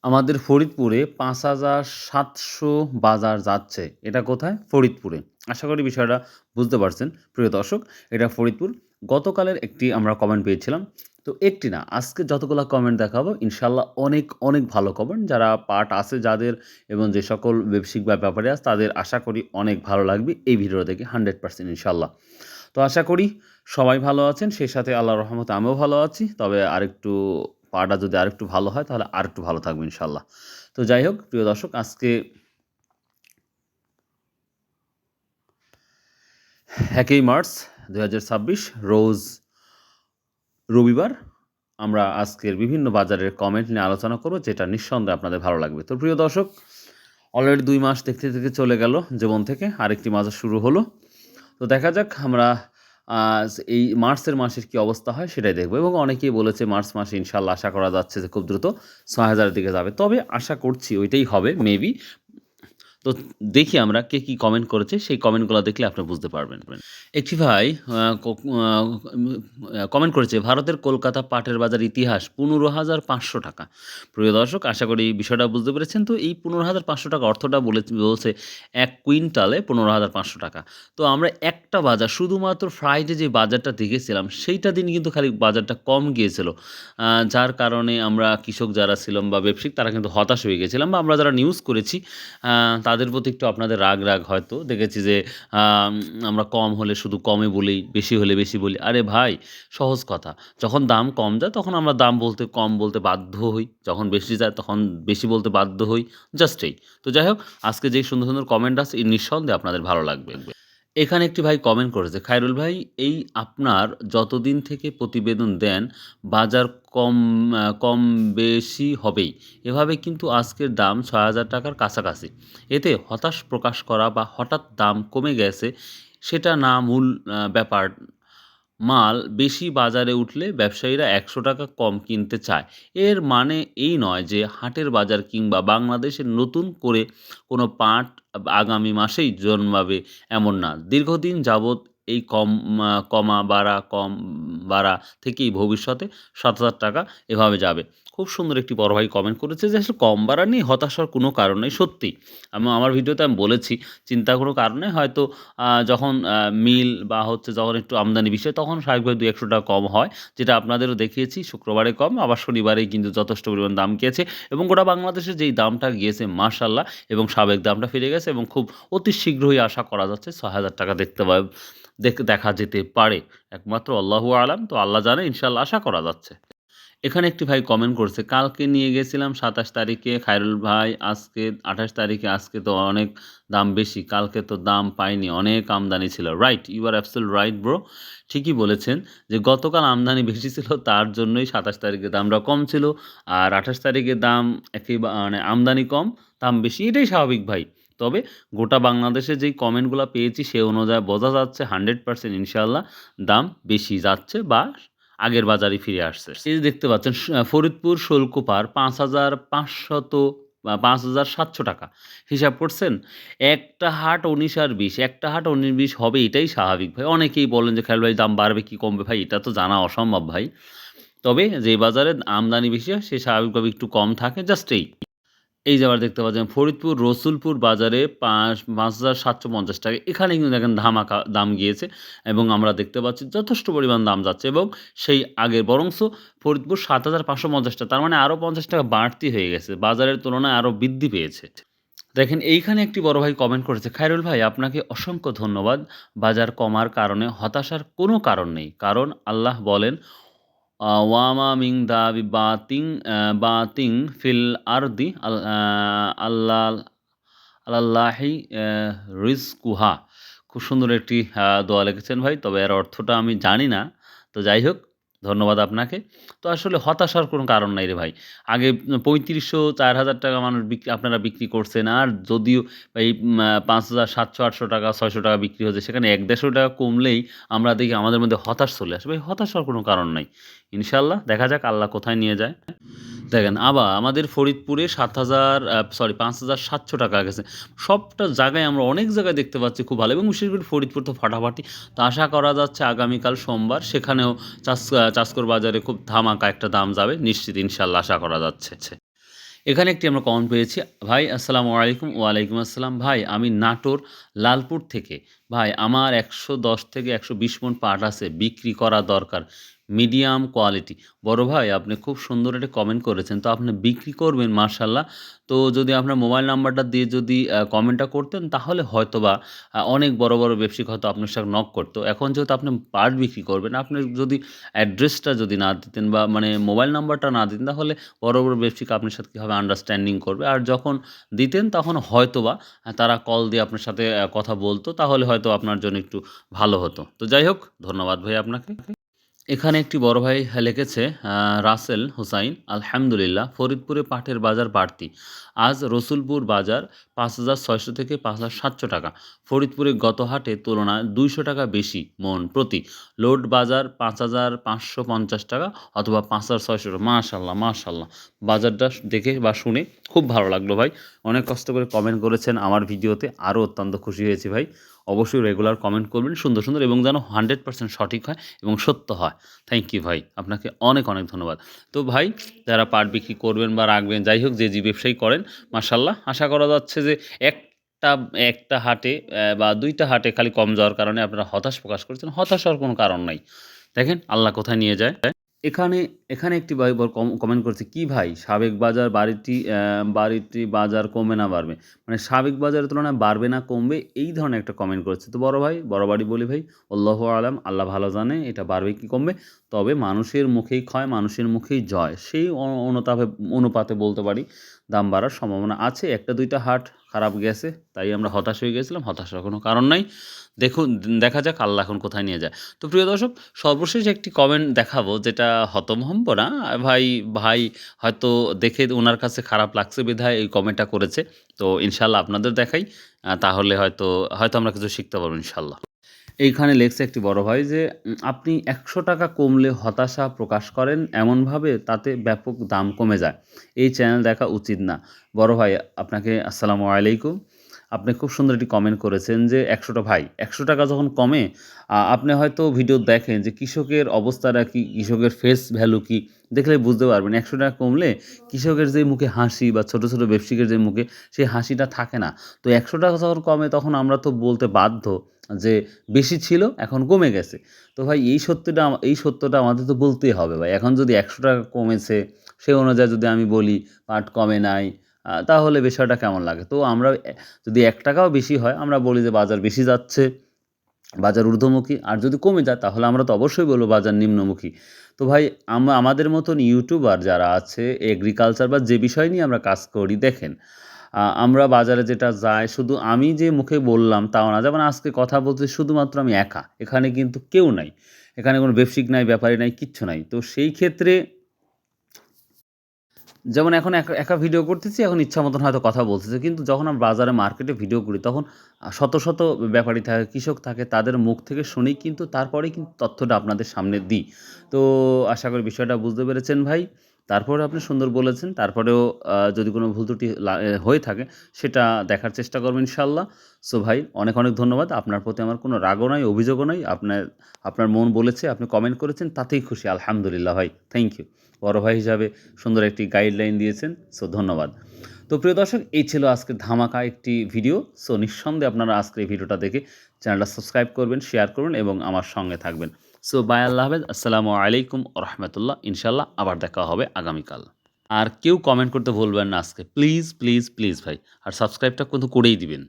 আমাদের ফরিদপুরে ৫,৭০০ বাজার যাচ্ছে। এটা কোথায়? ফরিদপুরে। আশা করি বিষয়টা বুঝতে পারছেন প্রিয় দর্শক। এটা ফরিদপুর। গতকালের একটি আমরা কমেন্ট পেয়েছিলাম। তো একটি না, আজকে যতগুলা কমেন্ট দেখাবো ইনশাআল্লাহ অনেক, অনেক ভালো কমেন্ট। যারা পার্ট আছে যাদের এবং যে সকল ব্যবসায়িক বা ব্যাপারী আছে তাদের আশা করি অনেক ভালো লাগবে এই ভিডিওটা দেখে 100% ইনশাআল্লাহ। তো আশা করি সবাই ভালো আছেন। সেই সাথে আল্লাহর রহমতে আমিও ভালো আছি। তবে আরেকটু পাটা যদি আরেকটু ভালো হয় তাহলে আরেকটু ভালো থাকবো ইনশাআল্লাহ। তো যাই হোক প্রিয় দর্শক আজকে ১ই মার্চ ২০২৬ রোজ রবিবার। আমরা আজকের বিভিন্ন বাজারের কমেন্ট নিয়ে আলোচনা করব যেটা নিঃসন্দেহে আপনাদের ভালো লাগবে। তো প্রিয় দর্শক অলরেডি ২ মাস দেখতে, দেখতে চলে গেল জীবন থেকে। আরেকটি মাস শুরু হলো। তো দেখা যাক আমরা এই মার্চের মাসের কী অবস্থা হয় সেটাই দেখব এবং অনেকেই বলেছে মার্চ মাসে ইনশাআল্লাহ আশা করা যাচ্ছে যে খুব দ্রুত ৬,০০০ এর দিকে যাবে। তবে আশা করছি ওইটাই হবে মেবি। তো দেখি আমরা কে কী কমেন্ট করেছে সেই কমেন্টগুলো দেখলে আপনি বুঝতে পারবেন। একটি ভাই কমেন্ট করেছে ভারতের কলকাতা পাটের বাজার ইতিহাস ১৫,৫০০ টাকা। প্রিয় দর্শক আশা করি বিষয়টা বুঝতে পেরেছেন। তো এই ১৫,৫০০ টাকা অর্থটা বলছে ১ কুইন্টালে ১৫,৫০০ টাকা। তো আমরা একটা বাজার শুধুমাত্র ফ্রাইডে যে বাজারটা দেখেছিলাম সেইটা দিন কিন্তু খালি বাজারটা কম গিয়েছিল। যার কারণে আমরা কৃষক যারা ছিলাম বা ব্যবসায়িক তারা কিন্তু হতাশ হয়ে গেছিলাম বা আমরা যারা নিউজ করেছি তাদের প্রতি একটু আপনাদের রাগ হয়তো। দেখেছি যে আম আমরা কম হলে শুধু কমে বলি, বেশি হলে বেশি বলি। আরে ভাই সহজ কথা। যখন দাম কম যায় তখন আমরা দাম বলতে কম বলতে বাধ্য হই। যখন বেশি যায় তখন বেশি বলতে বাধ্য হই। জাস্ট এই। তো যাই হোক আজকে যেই সুন্দর, সুন্দর কমেন্ট আছে নিঃসন্দেহে আপনাদের ভালো লাগবে। এখানে একটি ভাই কমেন্ট করেছে, "খায়রুল ভাই এই আপনার যতদিন থেকে প্রতিবেদন দেন বাজার কম বেশি হবেই। এভাবে কিন্তু আজকের দাম ৳৬,০০০ র কাছাকাছি। এতে হতাশ প্রকাশ করা বা হঠাৎ দাম কমে গেছে সেটা না মূল ব্যাপার। মাল বেশি বাজারে উঠলে ব্যবসায়ীরা ৳১০০ কম কিনতে চায়। এর মানে এই নয় যে হাটের বাজার কিংবা বাংলাদেশে নতুন করে কোনো পাট আগামী মাসেই জন্মাবে এমন না। দীর্ঘদিন যাবৎ এই কম বাড়া থেকেই ভবিষ্যতে ৳৭,০০০ এভাবে যাবে।" খুব সুন্দর একটি বড় ভাই কমেন্ট করেছে যে আসলে কম বাড়া নিয়ে হতাশ হওয়ার কোনো কারণ নেই। সত্যি আমার ভিডিওতে আমি বলেছি চিন্তার কোনো কারণ নেই। হয়তো যখন মিল বা হচ্ছে যখন একটু আমদানি বিষয় তখন স্বাভাবিকভাবে ৳২-১০০ কম হয়। যেটা আপনাদেরও দেখিয়েছি শুক্রবারে কম আবার শনিবারেই কিন্তু যথেষ্ট পরিমাণ দাম গিয়েছে এবং গোটা বাংলাদেশে যেই দামটা গিয়েছে মাশাআল্লাহ এবং সাবেক দামটা ফিরে গেছে এবং খুব অতি শীঘ্রই আশা করা যাচ্ছে ৳৬,০০০ দেখা যেতে পারে। একমাত্র আল্লাহু আ'লাম। তো আল্লাহ জানে ইনশাআল্লাহ আশা করা যাচ্ছে। এখানে একটি ভাই কমেন্ট করছে, "কালকে নিয়ে গেছিলাম ২৭ তারিখে খায়রুল ভাই আজকে ২৮ তারিখে আজকে তো অনেক দাম বেশি। কালকে তো দাম পাইনি। অনেক আমদানি ছিল।" Right, you are absolutely right bro. ঠিকই বলেছেন যে গতকাল আমদানি বেশি ছিল তার জন্যই ২৭ তারিখে দামটা কম ছিল। আর ২৮ তারিখে দাম মানে আমদানি কম, দাম বেশি। এটাই স্বাভাবিক ভাই। তবে গোটা বাংলাদেশে যেই কমেন্টগুলা পেয়েছি সে অনুযায়ী বোঝা যাচ্ছে ১০০% ইনশাআল্লাহ দাম বেশি যাচ্ছে বা আগের বাজারে ফিরে আসছে। এই যে দেখতে পাচ্ছেন ফরিদপুর শোলকুপার ৫,৫০০ বা ৳৫,৭০০ হিসাব করছেন? একটা হাট ১৯ আর ২০ একটা হাট ১৯-২০ হবে এটাই স্বাভাবিক ভাই। অনেকেই বলেন যে, "খায়রুল ভাই দাম বাড়বে কি কমবে?" ভাই এটা তো জানা অসম্ভব ভাই। তবে যে বাজারে আমদানি বেশি হয় সে স্বাভাবিকভাবে একটু কম থাকে জাস্ট এই। এই যে আবার দেখতে পাচ্ছেন ফরিদপুর রসুলপুর বাজারে ৳৫,৭৫০ এখানে কিন্তু দেখেন ধামাকা দাম গিয়েছে এবং আমরা দেখতে পাচ্ছি যথেষ্ট পরিমাণ দাম যাচ্ছে এবং সেই আগের বরঞ্চ ফরিদপুর ৳৭,৫৫০ তার মানে আরও ৳৫০ বাড়তি হয়ে গেছে। বাজারের তুলনায় আরও বৃদ্ধি পেয়েছে। দেখেন এইখানে একটি বড় ভাই কমেন্ট করেছে, "খায়রুল ভাই আপনাকে অসংখ্য ধন্যবাদ। বাজার কমার কারণে হতাশার কোনো কারণ নেই। কারণ আল্লাহ বলেন, ওয়ামা মিন বাতিং ফিল আরদি আল্লাহ আলাল্লাহি রিজকুহা।" খুব সুন্দর একটি দোয়া লিখেছেন ভাই। তবে এর অর্থটা আমি জানি না। তো যাই হোক, ধন্যবাদ আপনাকে। তো আসলে হতাশার কোনো কারণ নাই রে ভাই। আগে ৩৫০০ ৳৪,০০০ মানুষ আপনারা বিক্রি করছেন। আর যদিও এই ৳৫,৭০০, ৳৮০০, ৳৬০০ বিক্রি হচ্ছে সেখানে ৳১-১৫০ কমলেই আমরা দেখি আমাদের মধ্যে হতাশ চলে আসে। ভাই হতাশ হওয়ার কোনো কারণ নাই। ইনশাআল্লাহ দেখা যাক আল্লাহ কোথায় নিয়ে যায়। দেখেন আবার আমাদের ফরিদপুরে ৫,৭০০ গেছে। সবটা জায়গায় আমরা অনেক জায়গায় দেখতে পাচ্ছি খুব ভালো এবং বিশেষ করে ফরিদপুর তো ফাটাফাটি। তো আশা করা যাচ্ছে আগামীকাল সোমবার সেখানেও চাষকর বাজারে খুব ধামাকা একটা দাম যাবে নিশ্চিত ইনশাআল্লাহ আশা করা যাচ্ছে। এখানে একটি আমরা কমেন্ট পেয়েছি। ভাই আসসালামু আলাইকুম। ওয়ালাইকুম আসসালাম। ভাই আমি নাটোর লালপুর থেকে। ভাই আমার ১১০ থেকে ১২০ মণ পাট আছে, বিক্রি করা দরকার। Medium quality. বড় ভাই আপনি খুব সুন্দর একটা কমেন্ট করেছেন। তো আপনি বিক্রি করবেন মাশাআল্লাহ। তো যদি আপনার মোবাইল নাম্বারটা দিয়ে যদি কমেন্টটা করতেন তাহলে হয়তোবা অনেক বড়, বড় ব্যবসায়িক হয়তো আপনার সাথে নক করত। এখন যেহেতু আপনি পাট বিক্রি করবেন, আপনি যদি অ্যাড্রেসটা যদি না দিতেন বা মানে মোবাইল নাম্বারটা না দিতেন তাহলে বড়, বড় ব্যবসায়িক আপনার সাথে কীভাবে আন্ডারস্ট্যান্ডিং করবে? আর যখন দিতেন তখন হয়তোবা তারা কল দিয়ে আপনার সাথে কথা বলত। তাহলে হয়তো আপনার জন্য একটু ভালো হতো। তো যাই হোক, ধন্যবাদ ভাই আপনাকে। এখানে একটি বড় ভাই লিখেছে রাসেল হোসাইন, আলহামদুলিল্লাহ ফরিদপুরে পাটের বাজার বাড়তি। আজ রসুলপুর বাজার ৫,৬০০ থেকে ৫,৭০০ টাকা। ফরিদপুরে গত হাটে তুলনায় ২০০ টাকা বেশি মণ প্রতি। লোড বাজার ৫,৫৫০ টাকা অথবা ৫,৬০০ টাকা। মাশাআল্লাহ, মাশাআল্লাহ। বাজারটা দেখে বা শুনে খুব ভালো লাগলো ভাই। অনেক কষ্ট করে কমেন্ট করেছেন আমার ভিডিওতে। আরও অত্যন্ত খুশি হয়েছি ভাই। অবশ্যই রেগুলার কমেন্ট করবেন সুন্দর, সুন্দর এবং যেন 100% সঠিক হয় এবং সত্য হয়। থ্যাংক ইউ ভাই। আপনাকে অনেক, অনেক ধন্যবাদ। তো ভাই যারা পাট বিক্রি করবেন বা রাখবেন, যাই হোক যে ব্যবসায়ী করেন মাশাআল্লাহ আশা করা যাচ্ছে যে একটা একটা হাটে বা ২ টা হাটে খালি কম যাওয়ার কারণে আপনারা হতাশ প্রকাশ করছেন। হতাশ হওয়ার কোনো কারণ নাই। দেখেন আল্লাহ কোথায় নিয়ে যায়। এখানে এখানে একটি ভাই কমেন্ট করেছে, "কি ভাই সাবেক বাজার বাড়িটি বাজার কমবে না বাড়বে?" মানে সাবেক বাজারের তুলনায় বাড়বে না কমবে এই ধরনের একটা কমেন্ট করেছে। তো বড় ভাই বরাবরই বলি ভাই, আল্লাহু আলাম, আল্লাহ ভালো জানে এটা বাড়বে কি কমবে। তবে মানুষের মুখেই ক্ষয়, মানুষের মুখেই জয়। সেই অনুপাতে বলতে পারি দাম বাড়ার সম্ভাবনা আছে। ১টা ২টা হাট খারাপ গেছে। তাই আমরা হতাশ হয়ে গেছিলাম। হতাশ হওয়ার কোনো কারণ নাই। দেখুন দেখা যাক আল্লাহ এখন কোথায় নিয়ে যায়। তো প্রিয় দর্শক সর্বশেষ একটি কমেন্ট দেখাবো যেটা হতভম্ব না। ভাই হয়তো দেখে উনার কাছে খারাপ লাগছে বিধায় এই কমেন্টটা করেছে। তো ইনশাআল্লাহ আপনাদের দেখাই। তাহলে হয়তো আমরা কিছু শিখতে পারবো ইনশাআল্লাহ। এইখানে লেখছে একটি বড় ভাই যে, আপনি ৳১০০ কমলে হতাশা প্রকাশ করেন এমনভাবে তাতে ব্যাপক দাম কমে যায়। এই চ্যানেল দেখা উচিত না। বড় ভাই আপনাকে আসসালামু আলাইকুম। আপনি খুব সুন্দর একটি কমেন্ট করেছেন যে, ভাই ৳১০০ যখন কমে আপনি হয়তো ভিডিও দেখেন যে কৃষকের অবস্থাটা কি, কৃষকের ফেস ভ্যালু কি দেখলে বুঝতে পারবেন। ৳১০০ কমলে কৃষকের যে মুখে হাসি বা ছোট, ছোট ব্যবসায়িকের যে মুখে সেই হাসিটা থাকে না। তো ৳১০০ যখন কমে তখন আমরা তো বলতে বাধ্য যে বেশি ছিল এখন কমে গেছে। তো ভাই এই সত্যটা আমাদের তো বলতেই হবে ভাই। এখন যদি ৳১০০ কমেছে সেই অনুযায়ী যদি আমি বলি পাট কমে নাই, তাহলে বিষয়টা কেমন লাগে? তো আমরা যদি ৳১ ও বেশি হয় আমরা বলি যে বাজার বেশি যাচ্ছে, বাজার ঊর্ধ্বমুখী। আর যদি কমে যায় তাহলে আমরা তো অবশ্যই বলব বাজার নিম্নমুখী। তো ভাই আমাদের মতন ইউটিউবার যারা আছে এগ্রিকালচার বা যে বিষয় নিয়ে আমরা কাজ করি দেখেন, আমরা বাজারে যেটা যাই শুধু আমি যে মুখে বললাম তাও না। যেমন আজকে কথা বলতেছি শুধুমাত্র আমি একা। এখানে কিন্তু কেউ নাই। এখানে কোনো ব্যবসায়িক নাই, ব্যাপারী নাই, কিচ্ছু নাই। তো সেই ক্ষেত্রে যেমন এখন একা ভিডিও করতেছি, এখন ইচ্ছা মতন হয়তো কথা বলতেছি। কিন্তু যখন আমরা বাজারে মার্কেটে ভিডিও করি তখন শত, শত ব্যাপারী থাকে, কৃষক থাকে তাদের মুখ থেকে শুনেই কিন্তু তারপরেই কিন্তু তথ্যটা আপনাদের সামনে দিই। তো আশা করি বিষয়টা বুঝতে পেরেছেন ভাই। তারপরেও আপনি সুন্দর বলেছেন। তারপরেও যদি কোনো ভুল ত্রুটি হয়ে থাকে সেটা দেখার চেষ্টা করবেন ইনশাআল্লাহ। সো ভাই অনেক, অনেক ধন্যবাদ। আপনার প্রতি আমার কোনো রাগও নাই, অভিযোগও নাই। আপনার মন বলেছে, আপনি কমেন্ট করেছেন তাতেই খুশি। আলহামদুলিল্লাহ ভাই। Thank you. বড় ভাই হিসাবে সুন্দর একটি গাইডলাইন দিয়েছেন। সো ধন্যবাদ। তো প্রিয় দর্শক এই ছিল আজকের ধামাকা একটি ভিডিও। সো নিঃসন্দেহে আপনারা আজকের এই ভিডিওটা দেখে চ্যানেলটা সাবস্ক্রাইব করবেন, শেয়ার করবেন এবং আমার সঙ্গে থাকবেন। সো বাই আল্লাহ হাফেজ। আসসালামু আলাইকুম ওয়া রাহমাতুল্লাহ। ইনশাআল্লাহ আবার দেখা হবে আগামীকাল। আর কেউ কমেন্ট করতে ভুলবেন না আজকে। প্লিজ, প্লিজ, প্লিজ ভাই। আর সাবস্ক্রাইবটা কিন্তু করেই দিবেন।